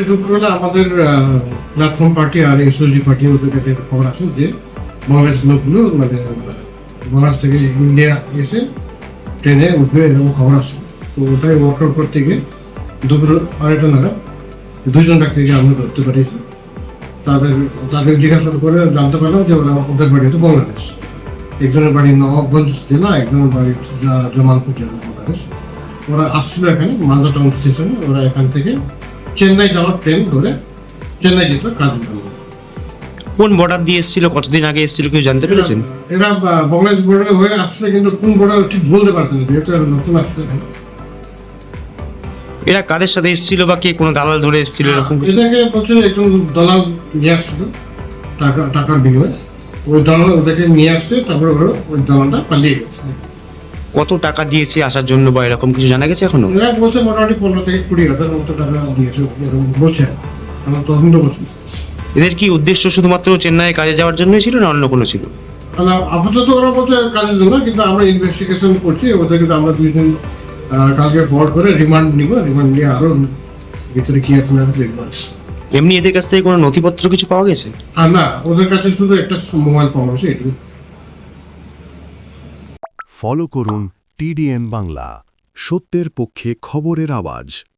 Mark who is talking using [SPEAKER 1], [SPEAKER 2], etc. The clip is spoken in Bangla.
[SPEAKER 1] দুপুরবেলা আমাদের প্ল্যাটফর্ম পার্টি আর এসওজি পার্টি ওদের কাছে খবর আসে যে বাংলাদেশ লোকগুলো মানে বাংলাদেশ থেকে ইন্ডিয়া এসে ট্রেনে উঠবে এরকম খবর আসে। তো ওটাই ওয়ার্কআউট করতে গিয়ে দুপুর 2:30 নাগাদ 2জন ব্যক্তিকে আমরা ধরতে পারিয়েছি। তাদের জিজ্ঞাসা করে জানতে পারলাম যে ওদের বাড়ি হচ্ছে বাংলাদেশ। একজনের বাড়ি নবাবগঞ্জ জেলা, একজনের বাড়ি জামালপুর জেলা বাংলাদেশ। ওরা আসছিল এখানে মালদা টাউন স্টেশনে। ওরা এখান থেকে চেন্নাই যাওয়ার ট্রেন ধরে চেন্নাই যেত কাজের জন্য।
[SPEAKER 2] কোন বর্ডার দিয়ে এসেছিল, কতদিন আগে এসেছিল কেউ জানতে পেরেছেন?
[SPEAKER 1] এরা বাংলাদেশ বর্ডারে হয়ে আসছে, কিন্তু কোন বর্ডার ঠিক বলতে পারতেন না, যেহেতু এরা নতুন আসছে এখানে।
[SPEAKER 2] এরা কাদের সাথে এসেছিল বা কে কোনো দালাল ধরে এসেছিল এরকম কিছু?
[SPEAKER 1] এটাকে বলছে একজন দালাল নিয়ে আসছিল টাকার বিনিময়ে। ওই দালাল ওদেরকে নিয়ে আসছে, তারপরে ওই দালালটা পালিয়ে গেছে।
[SPEAKER 2] কত টাকা দিয়েছে আসার জন্য বা এরকম কিছু জানা গেছে এখনো?
[SPEAKER 1] এরা বলছে মোটামুটি 15 থেকে 20,000 মতো টাকা দিয়েছে, এরকম বলছে। আমরা তদন্ত করছি।
[SPEAKER 2] এদের কি উদ্দেশ্য শুধুমাত্র চেন্নাইয়ে কাজে যাওয়ার জন্যই ছিল না অন্য কোনো ছিল?
[SPEAKER 1] আপাতত ওরা বলছে কাজের জন্য, কিন্তু আমরা ইনভেস্টিগেশন করছি। ওদের কিন্তু আমরা 2 দিন কালকে ফরওয়ার্ড করে রিমান্ড নিয়ে আরো ভিতরে কি আছে না দেখবো।
[SPEAKER 2] এমনি এদের কাছ থেকে কোনো নথিপত্র কিছু পাওয়া গেছে?
[SPEAKER 1] আর না, ওদের কাছে শুধু একটা মোবাইল পাওয়া গেছে, এটুকু।
[SPEAKER 3] ফলো করুন টিডিএন বাংলা, সত্যের পক্ষে খবরের আওয়াজ।